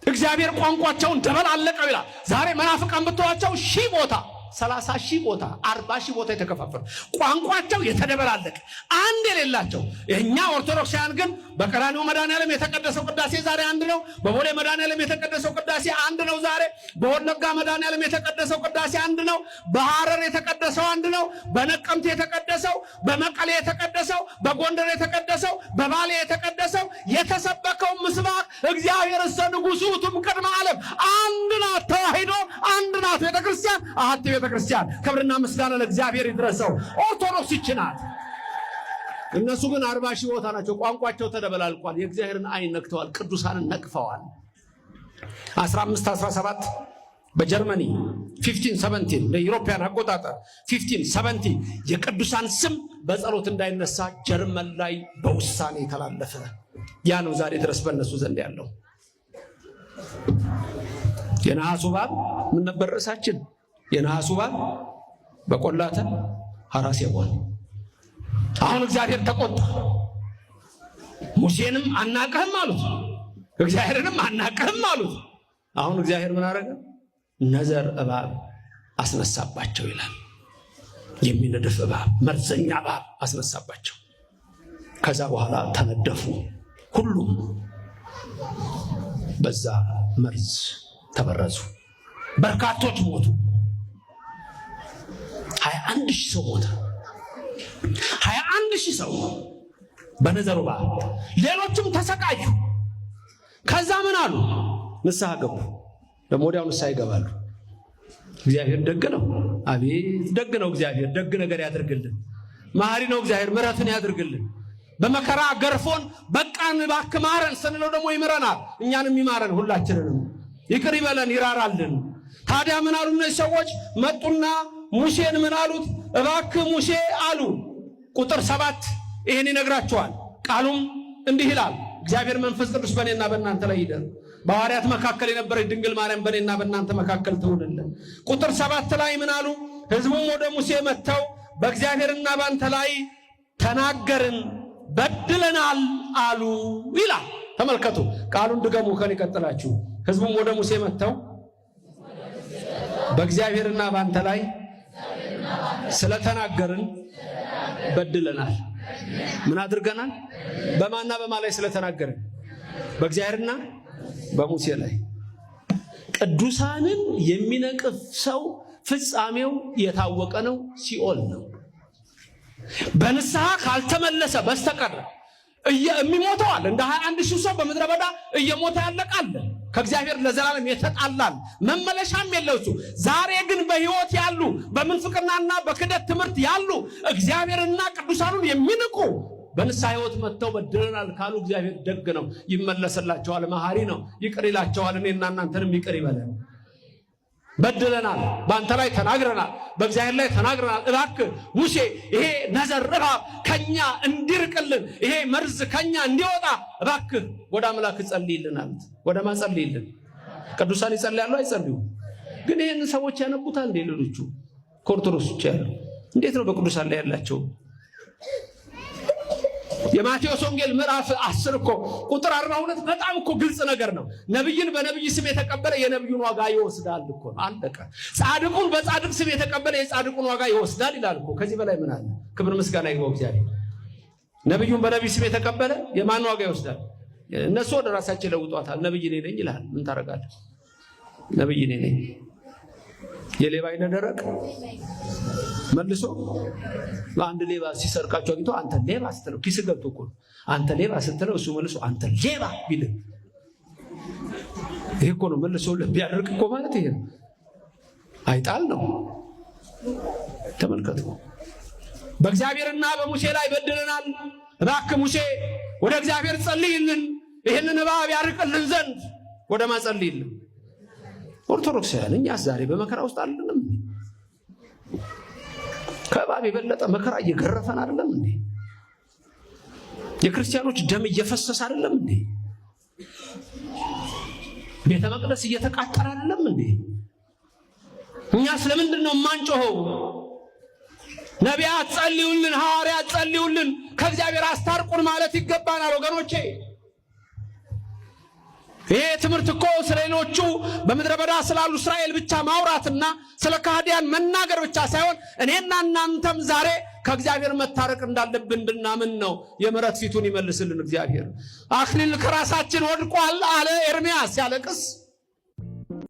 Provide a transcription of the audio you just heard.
እግዚአብሔር ቋንቋቸውን ደበላለቀው ይላል። ዛሬ መናፍቃን ብትዋቸው 1000 ቦታ 30,000 ቦታ 40,000 ቦታ የተከፋፈሉ ቋንቋቸው የተደበላለቀ አንድ የሌላቸው። እኛ ኦርቶዶክሳውያን ግን በቀራንዮ መድኃኔዓለም የተቀደሰው ቅዳሴ ዛሬ አንድ ነው። በቦሌ መድኃኔዓለም የተቀደሰው ቅዳሴ አንድ ነው። ዛሬ በወለጋ መድኃኔዓለም የተቀደሰው ቅዳሴ አንድ ነው። በሐረር የተቀደሰው አንድ ነው። በነቀምት የተቀደሰው፣ በመቀሌ የተቀደሰው፣ በጎንደር የተቀደሰው፣ በባሌ የተቀደሰው የተሰበከው ምስባክ እግዚአብሔር እሰ ንጉሡ ውእቱ ቅድመ ዓለም አንድ ናት። ተዋሕዶ አንድ ናት። ቤተክርስቲያን አሐቲ ቤተክርስቲያን። ክብርና ምስጋና ለእግዚአብሔር ይድረሰው። ኦርቶዶክስ ይችናት። እነሱ ግን 40,000 ቦታ ናቸው። ቋንቋቸው ተደበላልቋል። የእግዚአብሔርን ዓይን ነክተዋል። ቅዱሳንን ነቅፈዋል። 1517 በጀርመኒ 1517 ለኢሮፓያን አቆጣጠር 1570 የቅዱሳን ስም በጸሎት እንዳይነሳ ጀርመን ላይ በውሳኔ ተላለፈ። ያ ነው ዛሬ ድረስ በእነሱ ዘንድ ያለው። የነሐሱ እባብ ምን ነበር ርዕሳችን? የነሐሱ እባብ በቆላተ ሐራሴቦን። አሁን እግዚአብሔር ተቆጣ። ሙሴንም አናቀህም አሉት፣ እግዚአብሔርንም አናቀህም አሉት። አሁን እግዚአብሔር ምን አደረገ? ነዘር እባብ አስነሳባቸው ይላል። የሚነድፍ እባብ፣ መርዘኛ እባብ አስነሳባቸው። ከዛ በኋላ ተነደፉ። ሁሉም በዛ መርዝ ተበረዙ። በርካቶች ሞቱ። 21,000 ሰው ሞተ። 21,000 ሰው በነዘሩ እባብ። ሌሎችም ተሰቃዩ። ከዛ ምን አሉ? ንስሐ ገቡ። ደግሞ ወዲያው ንስሐ ይገባሉ። እግዚአብሔር ደግ ነው። አቤት ደግ ነው እግዚአብሔር። ደግ ነገር ያድርግልን። መሐሪ ነው እግዚአብሔር። ምሕረትን ያድርግልን። በመከራ ገርፎን በቃን እባክህ ማረን ስንለው ደግሞ ይምረናል። እኛንም ይማረን፣ ሁላችንንም ይቅር ይበለን፣ ይራራልን። ታዲያ ምን አሉ እነዚህ ሰዎች? መጡና ሙሴን ምን አሉት? እባክህ ሙሴ አሉ። ቁጥር 7 ይሄን ይነግራቸዋል። ቃሉም እንዲህ ይላል፣ እግዚአብሔር መንፈስ ቅዱስ በእኔና በእናንተ ላይ ይደር፣ በሐዋርያት መካከል የነበረች ድንግል ማርያም በእኔና በእናንተ መካከል ትሁንልን። ቁጥር 7 ላይ ምን አሉ? ሕዝቡም ወደ ሙሴ መጥተው በእግዚአብሔርና በአንተ ላይ ተናገርን፣ በድለናል አሉ ይላል። ተመልከቱ፣ ቃሉን ድገሙ ከኔ ቀጥላችሁ። ሕዝቡም ወደ ሙሴ መጥተው በእግዚአብሔርና በአንተ ላይ ስለተናገርን በድለናል። ምን አድርገናል? በማና በማ ላይ ስለተናገርን? በእግዚአብሔርና በሙሴ ላይ። ቅዱሳንን የሚነቅፍ ሰው ፍጻሜው የታወቀ ነው፣ ሲኦል ነው። በንስሐ ካልተመለሰ በስተቀር የሚሞተዋል። እንደ 21,000 ሰው በምድረ በዳ እየሞተ ያለቃል። ከእግዚአብሔር ለዘላለም የተጣላል፣ መመለሻም የለው እሱ። ዛሬ ግን በሕይወት ያሉ በምንፍቅናና በክደት ትምህርት ያሉ እግዚአብሔርና ቅዱሳኑን የሚንቁ በንስሐ ሕይወት መጥተው በድለናል ካሉ እግዚአብሔር ደግ ነው፣ ይመለስላቸዋል፣ መሐሪ ነው፣ ይቅር ይላቸዋል። እኔና እናንተንም ይቅር ይበለን። በድለናል፣ በአንተ ላይ ተናግረናል፣ በእግዚአብሔር ላይ ተናግረናል። እባክህ ሙሴ ይሄ ነዘር እባብ ከኛ እንዲርቅልን፣ ይሄ መርዝ ከኛ እንዲወጣ እባክህ ወደ አምላክ ጸልይልን አሉት። ወደ ማን ጸልይልን? ቅዱሳን ይጸልያሉ አይጸልዩም? ግን ይህን ሰዎች ያነቡታል እንዴ? ሌሎቹ ከኦርቶዶክሶች ያሉ እንዴት ነው በቅዱሳን ላይ ያላቸው? የማቴዎስ ወንጌል ምዕራፍ 10 እኮ ቁጥር 42 በጣም እኮ ግልጽ ነገር ነው። ነብይን በነብይ ስም የተቀበለ የነብዩን ዋጋ ይወስዳል እኮ ነው። አለቀ። ጻድቁን በጻድቅ ስም የተቀበለ የጻድቁን ዋጋ ይወስዳል ይላል እኮ። ከዚህ በላይ ምን አለ? ክብር ምስጋና ይግባው እግዚአብሔር። ነብዩን በነብይ ስም የተቀበለ የማን ዋጋ ይወስዳል? እነሱ ወደ ራሳቸው ለውጧታል። ነብይ ነኝ ይላል። ምን ታረጋለህ? ነብይ ነኝ። የሌባ አይነ ደረቅ መልሶ አንድ ሌባ ሲሰርቃቸው አግኝቶ አንተ ሌባ ስትለው ኪስ ገብቶ እኮ አንተ ሌባ ስትለው እሱ መልሶ አንተ ሌባ ቢል ይሄ እኮ ነው መልሶ ቢያደርግ እኮ ማለት ይሄ ነው። አይጣል ነው። ተመልከቱ። በእግዚአብሔርና በሙሴ ላይ በድለናል። እባክህ ሙሴ ወደ እግዚአብሔር ጸልይልን፣ ይህንን እባብ ያርቅልን ዘንድ ወደ ማን ጸልይልን? ኦርቶዶክሳውያን እኛስ ዛሬ በመከራ ውስጥ አይደለም? ከእባብ የበለጠ መከራ እየገረፈን አይደለም እንዴ? የክርስቲያኖች ደም እየፈሰሰ አይደለም እንዴ? ቤተ መቅደስ እየተቃጠለ አይደለም እንዴ? እኛ ስለምንድን ነው የማንጮኸው? ነቢያት ጸልዩልን፣ ሐዋርያት ጸልዩልን፣ ከእግዚአብሔር አስታርቁን ማለት ይገባናል ወገኖቼ። ይሄ ትምህርት እኮ ስለሌሎቹ በምድረ በዳ ስላሉ እስራኤል ብቻ ማውራትና ስለ ካህዲያን መናገር ብቻ ሳይሆን እኔና እናንተም ዛሬ ከእግዚአብሔር መታረቅ እንዳለብን እንድናምን ነው። የምሕረት ፊቱን ይመልስልን እግዚአብሔር። አክሊል ከራሳችን ወድቋል አለ ኤርምያስ ሲያለቅስ።